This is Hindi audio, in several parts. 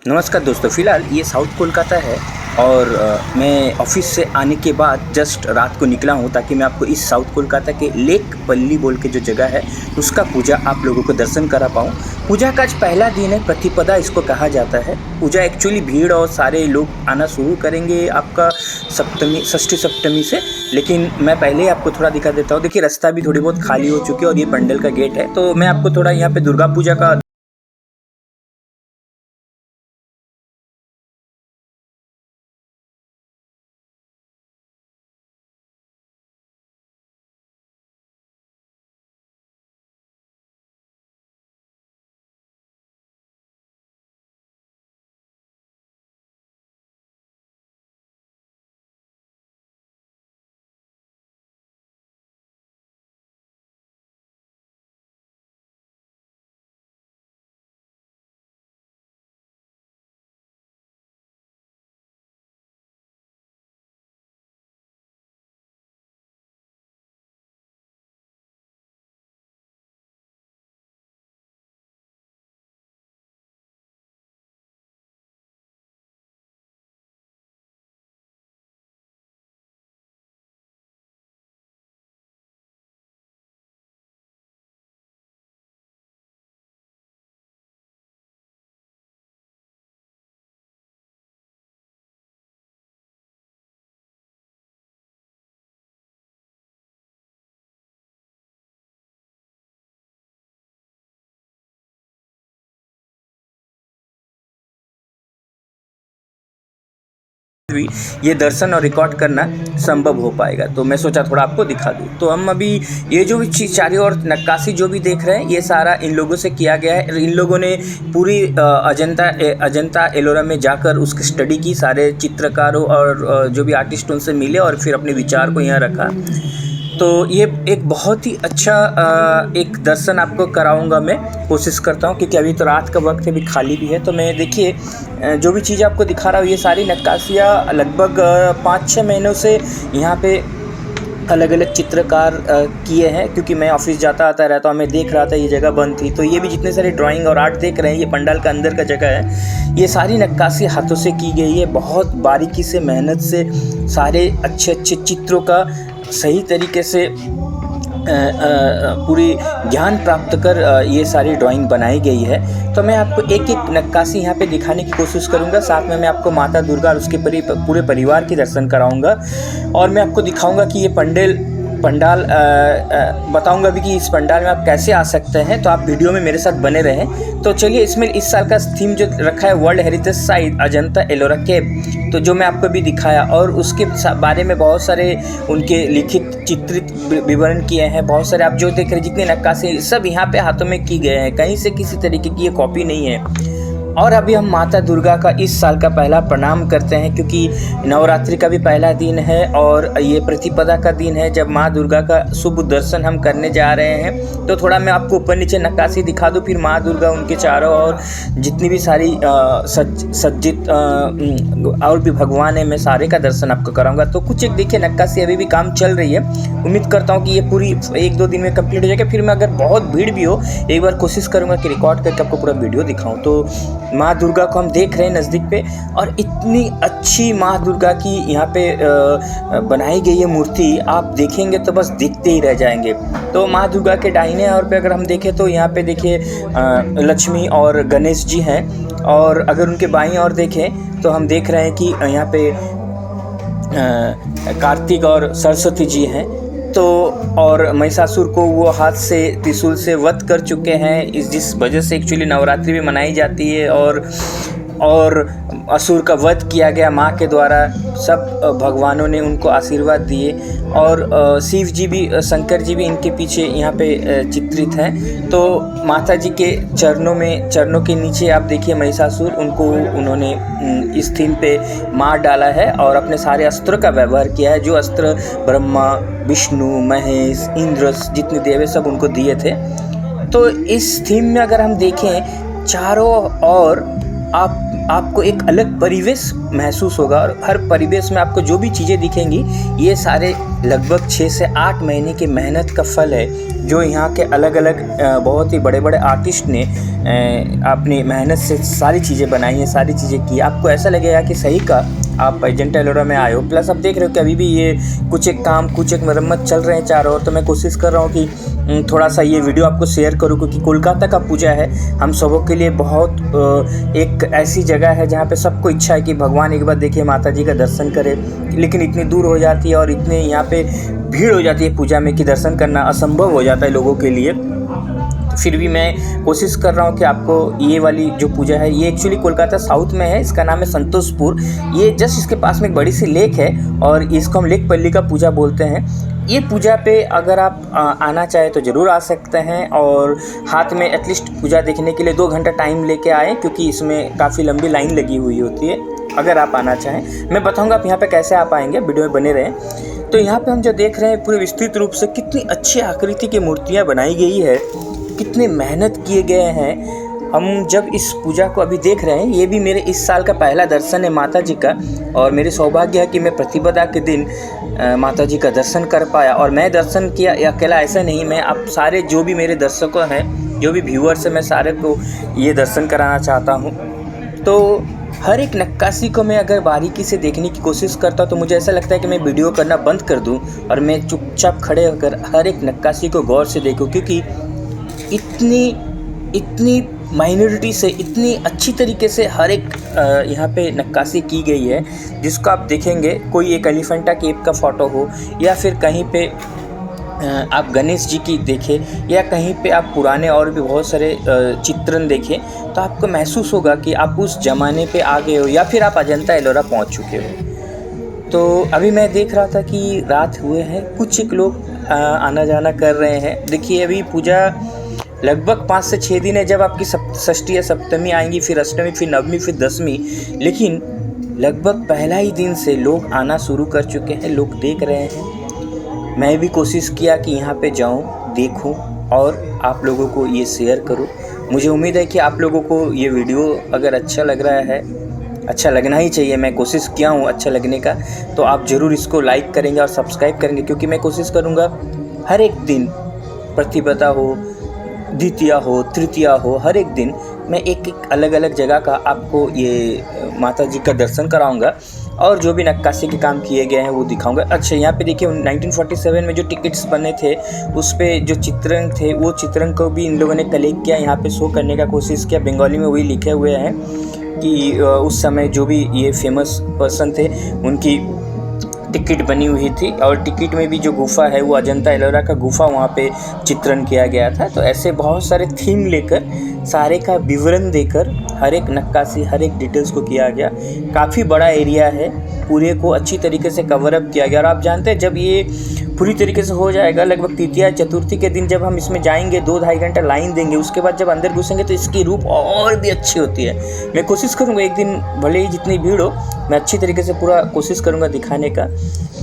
नमस्कार दोस्तों, फ़िलहाल ये साउथ कोलकाता है और मैं ऑफ़िस से आने के बाद जस्ट रात को निकला हूँ ताकि मैं आपको इस साउथ कोलकाता के लेक पल्ली बोल के जो जगह है उसका पूजा आप लोगों को दर्शन करा पाऊँ। पूजा का आज पहला दिन है, प्रतिपदा इसको कहा जाता है। पूजा एक्चुअली भीड़ और सारे लोग आना शुरू करेंगे आपका सप्तमी षष्ठी सप्तमी से, लेकिन मैं पहले ही आपको थोड़ा दिखा देता हूँ। देखिए रास्ता भी थोड़ी बहुत खाली हो चुकी है और ये पंडल का गेट है, तो मैं आपको थोड़ा यहाँ पे दुर्गा पूजा का भी ये दर्शन और रिकॉर्ड करना संभव हो पाएगा, तो मैं सोचा थोड़ा आपको दिखा दूँ। तो हम अभी ये जो भी चीज़ चारों ओर नक्काशी जो भी देख रहे हैं ये सारा इन लोगों से किया गया है। इन लोगों ने पूरी अजंता एलोरा में जाकर उसकी स्टडी की, सारे चित्रकारों और जो भी आर्टिस्ट उनसे मिले और फिर अपने विचार को यहाँ रखा। तो ये एक बहुत ही अच्छा एक दर्शन आपको कराऊंगा। मैं कोशिश करता हूँ क्योंकि अभी तो रात का वक्त है, अभी खाली भी है। तो मैं देखिए जो भी चीज़ आपको दिखा रहा हूँ ये सारी नक्काशियाँ लगभग 5-6 महीनों से यहाँ पे अलग अलग चित्रकार किए हैं, क्योंकि मैं ऑफिस जाता आता रहता हूँ। मैं देख रहा था ये जगह बंद थी, तो ये भी जितने सारे ड्राइंग और आर्ट देख रहे हैं ये पंडाल का अंदर का जगह है। ये सारी नक्काशी हाथों से की गई है, बहुत बारीकी से मेहनत से सारे अच्छे अच्छे चित्रों का सही तरीके से पूरी ज्ञान प्राप्त कर ये सारी ड्राइंग बनाई गई है। तो मैं आपको एक एक नक्काशी यहाँ पे दिखाने की कोशिश करूँगा। साथ में मैं आपको माता दुर्गा और उसके पूरे परिवार के दर्शन कराऊँगा और मैं आपको दिखाऊँगा कि ये पंडाल बताऊंगा भी कि इस पंडाल में आप कैसे आ सकते हैं। तो आप वीडियो में मेरे साथ बने रहें। तो चलिए, इसमें इस साल का थीम जो रखा है world heritage site Ajanta Ellora cave, तो जो मैं आपको भी दिखाया और उसके बारे में बहुत सारे उनके लिखित चित्रित विवरण किए हैं। बहुत सारे आप जो देख रहे हैं जितने नक्काशी सब यहाँ पे हाथों में की गए हैं, कहीं से किसी तरीके की ये कॉपी नहीं है। और अभी हम माता दुर्गा का इस साल का पहला प्रणाम करते हैं, क्योंकि नवरात्रि का भी पहला दिन है और ये प्रतिपदा का दिन है जब माँ दुर्गा का शुभ दर्शन हम करने जा रहे हैं। तो थोड़ा मैं आपको ऊपर नीचे नक्काशी दिखा दूँ, फिर माँ दुर्गा उनके चारों और जितनी भी सारी सज्जित और भी भगवान है, मैं सारे का दर्शन आपको कराऊंगा। तो कुछ एक देखिए नक्काशी अभी भी काम चल रही है। उम्मीद करता हूँ कि ये पूरी 1-2 दिन में कंप्लीट हो जाएगा। फिर मैं अगर बहुत भीड़ भी हो एक बार कोशिश करूँगा कि रिकॉर्ड करके आपको पूरा वीडियो दिखाऊँ। तो माँ दुर्गा को हम देख रहे हैं नज़दीक पे, और इतनी अच्छी माँ दुर्गा की यहाँ पे बनाई गई है मूर्ति, आप देखेंगे तो बस दिखते ही रह जाएंगे। तो माँ दुर्गा के दाहिने ओर पे अगर हम देखें तो यहाँ पे देखिए लक्ष्मी और गणेश जी हैं, और अगर उनके बाईं ओर देखें तो हम देख रहे हैं कि यहाँ पे कार्तिक और सरस्वती जी हैं। तो और महिषासुर को वो हाथ से त्रिशूल से वध कर चुके हैं, जिस वजह से एक्चुअली नवरात्रि भी मनाई जाती है और असुर का वध किया गया माँ के द्वारा। सब भगवानों ने उनको आशीर्वाद दिए और शिव जी भी, शंकर जी भी इनके पीछे यहाँ पे चित्रित हैं। तो माता जी के चरणों के नीचे आप देखिए महिषासुर, उन्होंने इस थीम पे मार डाला है और अपने सारे अस्त्रों का व्यवहार किया है। जो अस्त्र ब्रह्मा, विष्णु, महेश, इंद्र जितने देव सब उनको दिए थे। तो इस थीम में अगर हम देखें चारों ओर आपको एक अलग परिवेश महसूस होगा और हर परिवेश में आपको जो भी चीज़ें दिखेंगी ये सारे लगभग 6 से 8 महीने की मेहनत का फल है, जो यहाँ के अलग अलग बहुत ही बड़े बड़े आर्टिस्ट ने अपनी मेहनत से सारी चीज़ें बनाई हैं, सारी चीज़ें की। आपको ऐसा लगेगा कि सही का आप अजंता एलोरा में आए हो। प्लस आप देख रहे हो कि अभी भी ये कुछ एक मरम्मत चल रहे हैं चारों ओर। तो मैं कोशिश कर रहा हूँ कि थोड़ा सा ये वीडियो आपको शेयर करूँ, क्योंकि कोलकाता का पूजा है हम सबों के लिए बहुत एक ऐसी जगह है जहाँ पे सबको इच्छा है कि भगवान एक बार देखिए, माता जी का दर्शन करे, लेकिन इतनी दूर हो जाती है और इतने यहाँ पे भीड़ हो जाती है पूजा में कि दर्शन करना असंभव हो जाता है लोगों के लिए। फिर भी मैं कोशिश कर रहा हूँ कि आपको ये वाली जो पूजा है, ये एक्चुअली कोलकाता साउथ में है, इसका नाम है संतोषपुर। ये जस्ट इसके पास में एक बड़ी सी लेक है और इसको हम लेक पल्ली का पूजा बोलते हैं। ये पूजा पे अगर आप आना चाहें तो ज़रूर आ सकते हैं और हाथ में एटलीस्ट पूजा देखने के लिए 2 घंटा टाइम लेके आएँ, क्योंकि इसमें काफ़ी लंबी लाइन लगी हुई होती है। अगर आप आना चाहें, मैं बताऊँगा आप यहाँ पे कैसे आप आएँगे, वीडियो में बने रहें। तो यहाँ पे हम जो देख रहे हैं पूरे विस्तृत रूप से कितनी अच्छी आकृति की मूर्तियाँ बनाई गई है, कितने मेहनत किए गए हैं। हम जब इस पूजा को अभी देख रहे हैं, ये भी मेरे इस साल का पहला दर्शन है माता जी का, और मेरे सौभाग्य है कि मैं प्रतिपदा के दिन माता जी का दर्शन कर पाया। और मैं दर्शन किया अकेला ऐसा नहीं, मैं आप सारे जो भी मेरे दर्शकों हैं, जो भी व्यूअर्स हैं, मैं सारे को ये दर्शन कराना चाहता हूँ। तो हर एक नक्काशी को मैं अगर बारीकी से देखने की कोशिश करता हूँ तो मुझे ऐसा लगता है कि मैं वीडियो करना बंद कर दूँ और मैं चुपचाप खड़े होकर हर एक नक्काशी को गौर से देखूँ, क्योंकि इतनी माइनॉरिटी से इतनी अच्छी तरीके से हर एक यहाँ पे नक्काशी की गई है, जिसको आप देखेंगे कोई एक एलिफेंटा केव का फ़ोटो हो, या फिर कहीं पे आप गणेश जी की देखें, या कहीं पे आप पुराने और भी बहुत सारे चित्रण देखें, तो आपको महसूस होगा कि आप उस ज़माने पे आ गए हो या फिर आप अजंता एलोरा पहुँच चुके हो। तो अभी मैं देख रहा था कि रात हुए हैं, कुछ एक लोग आना जाना कर रहे हैं। देखिए अभी पूजा लगभग 5 से 6 दिन है, जब आपकी षष्ठी या सप्तमी आएंगी, फिर अष्टमी, फिर नवमी, फिर दशमी, लेकिन लगभग पहला ही दिन से लोग आना शुरू कर चुके हैं, लोग देख रहे हैं। मैं भी कोशिश किया कि यहाँ पे जाऊँ, देखूँ और आप लोगों को ये शेयर करूँ। मुझे उम्मीद है कि आप लोगों को ये वीडियो अगर अच्छा लग रहा है, अच्छा लगना ही चाहिए, मैं कोशिश किया हूँ अच्छा लगने का, तो आप ज़रूर इसको लाइक करेंगे और सब्सक्राइब करेंगे, क्योंकि मैं कोशिश करूँगा हर एक दिन, प्रतिपदा हो, द्वितीया हो, तृतीया हो, हर एक दिन मैं एक अलग अलग जगह का आपको ये माता जी का दर्शन कराऊंगा और जो भी नक्काशी के काम किए गए हैं वो दिखाऊंगा। अच्छा, यहाँ पे देखिए 1947 में जो टिकट्स बने थे उस पे जो चित्रण थे, वो चित्रण को भी इन लोगों ने कलेक्ट किया, यहाँ पे शो करने का कोशिश किया। बंगाली में वही लिखे हुए हैं कि उस समय जो भी ये फेमस पर्सन थे उनकी टिकट बनी हुई थी, और टिकट में भी जो गुफा है वो अजंता एलोरा का गुफा वहाँ पे चित्रण किया गया था। तो ऐसे बहुत सारे थीम लेकर, सारे का विवरण देकर हर एक नक्काशी, हर एक डिटेल्स को किया गया। काफ़ी बड़ा एरिया है, पूरे को अच्छी तरीके से कवर अप किया गया। और आप जानते हैं जब ये पूरी तरीके से हो जाएगा, लगभग तृतीया चतुर्थी के दिन जब हम इसमें जाएंगे, 2-2.5 घंटा लाइन देंगे, उसके बाद जब अंदर घुसेंगे तो इसकी रूप और भी अच्छी होती है। मैं कोशिश करूँगा एक दिन, भले ही जितनी भीड़ हो, मैं अच्छी तरीके से पूरा कोशिश करूँगा दिखाने का।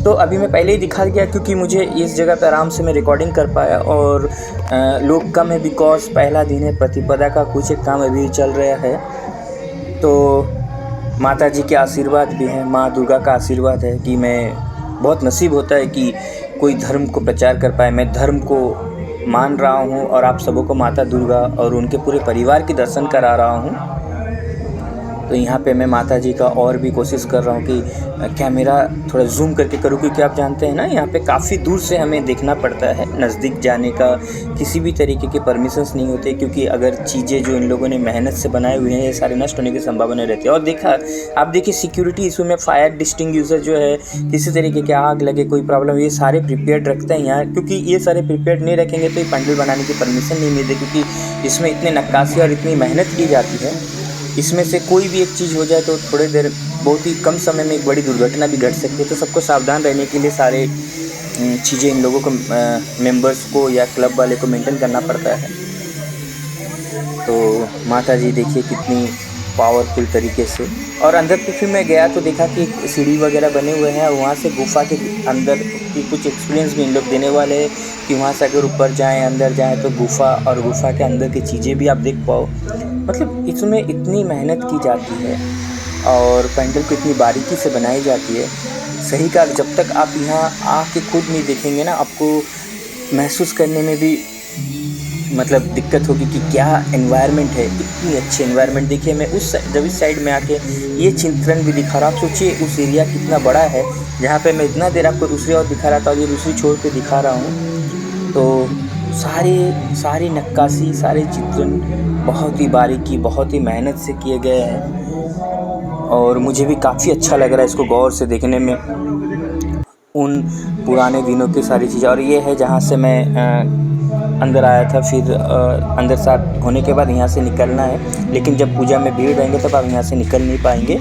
तो अभी मैं पहले ही दिखा दिया, क्योंकि मुझे इस जगह पर आराम से मैं रिकॉर्डिंग कर पाया और लोग कम है, बिकॉज पहला दिन है प्रतिपदा का, कुछ एक काम अभी चल रहा है। तो माता जी के आशीर्वाद भी हैं, माँ दुर्गा का आशीर्वाद है कि मैं बहुत नसीब होता है कि कोई धर्म को प्रचार कर पाए। मैं धर्म को मान रहा हूँ और आप सबों को माता दुर्गा और उनके पूरे परिवार के दर्शन करा रहा हूँ। तो यहाँ पे मैं माता जी का और भी कोशिश कर रहा हूँ कि कैमरा थोड़ा जूम करके करूँ, क्योंकि आप जानते हैं ना यहाँ पे काफ़ी दूर से हमें देखना पड़ता है, नज़दीक जाने का किसी भी तरीके के परमिशंस नहीं होते, क्योंकि अगर चीज़ें जो इन लोगों ने मेहनत से बनाए हुए हैं ये सारे नष्ट होने की संभावना रहती है। और देखा आप देखिए सिक्योरिटी इशू में फायर डिस्टिंग्विशर जो है, किसी तरीके की आग लगे, कोई प्रॉब्लम, ये सारे प्रिपेयर्ड रखते हैं यहाँ, क्योंकि ये सारे प्रिपेयर्ड नहीं रखेंगे तो ये पंडाल बनाने की परमिशन नहीं मिलती, क्योंकि इसमें इतने नक्काशी और इतनी मेहनत की जाती है। इसमें से कोई भी एक चीज़ हो जाए तो थोड़ी देर, बहुत ही कम समय में एक बड़ी दुर्घटना भी घट सकती है। तो सबको सावधान रहने के लिए सारे चीज़ें इन लोगों को, मेंबर्स को या क्लब वाले को मेंटेन करना पड़ता है। तो माता जी देखिए कितनी पावरफुल तरीके से। और अंदर तो फिर मैं गया तो देखा कि सीढ़ी वगैरह बने हुए हैं और वहाँ से गुफ़ा के अंदर की कुछ एक्सपीरियंस भी इन लोग देने वाले हैं कि वहाँ से अगर ऊपर जाएँ, अंदर जाएँ तो गुफ़ा और गुफ़ा के अंदर की चीज़ें भी आप देख पाओ। मतलब इसमें इतनी मेहनत की जाती है और पेंडल को इतनी बारीकी से बनाई जाती है। सही कहा, जब तक आप यहाँ आके खुद नहीं देखेंगे ना, आपको महसूस करने में भी मतलब दिक्कत होगी कि क्या एनवायरनमेंट है, इतनी अच्छी एनवायरनमेंट। देखिए मैं जब इस साइड में आके ये चित्रण भी दिखा रहा, आप सोचिए उस एरिया कितना बड़ा है जहाँ पे मैं इतना देर आपको दूसरी ओर दिखा रहा था और ये दूसरी छोर पे दिखा रहा हूँ। तो सारी नक्काशी, सारे चित्रण बहुत ही बारीकी, बहुत ही मेहनत से किए गए हैं और मुझे भी काफ़ी अच्छा लग रहा है इसको गौर से देखने में, उन पुराने दिनों की सारी चीज़ें। और ये है जहाँ से मैं अंदर आया था। फिर अंदर साथ होने के बाद यहाँ से निकलना है, लेकिन जब पूजा में भीड़ रहेंगे तब आप यहाँ से निकल नहीं पाएंगे,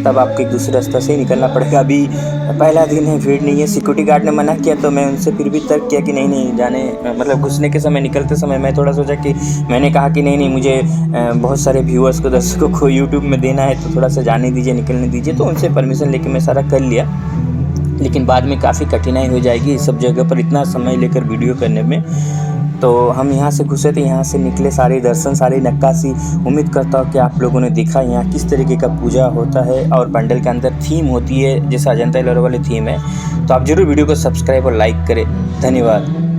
तब आपको एक दूसरे रास्ते से ही निकलना पड़ेगा। अभी पहला दिन है, भीड़ नहीं है। सिक्योरिटी गार्ड ने मना किया तो मैं उनसे फिर भी तर्क किया कि नहीं जाने, मतलब घुसने के समय, निकलते समय मैं थोड़ा सोचा कि मैंने कहा कि नहीं मुझे बहुत सारे व्यूअर्स को, दर्शकों को यूट्यूब में देना है तो थोड़ा सा जाने दीजिए, निकलने दीजिए। तो उनसे परमिशन लेके मैं सारा कर लिया, लेकिन बाद में काफ़ी कठिनाई हो जाएगी इस सब जगह पर इतना समय लेकर वीडियो करने में। तो हम यहाँ से घुसे थे, यहाँ से निकले, सारे दर्शन, सारी नक्काशी। उम्मीद करता हूँ कि आप लोगों ने देखा यहाँ किस तरीके का पूजा होता है और पंडल के अंदर थीम होती है जैसे अजंता एलोरा वाली थीम है। तो आप ज़रूर वीडियो को सब्सक्राइब और लाइक करें। धन्यवाद।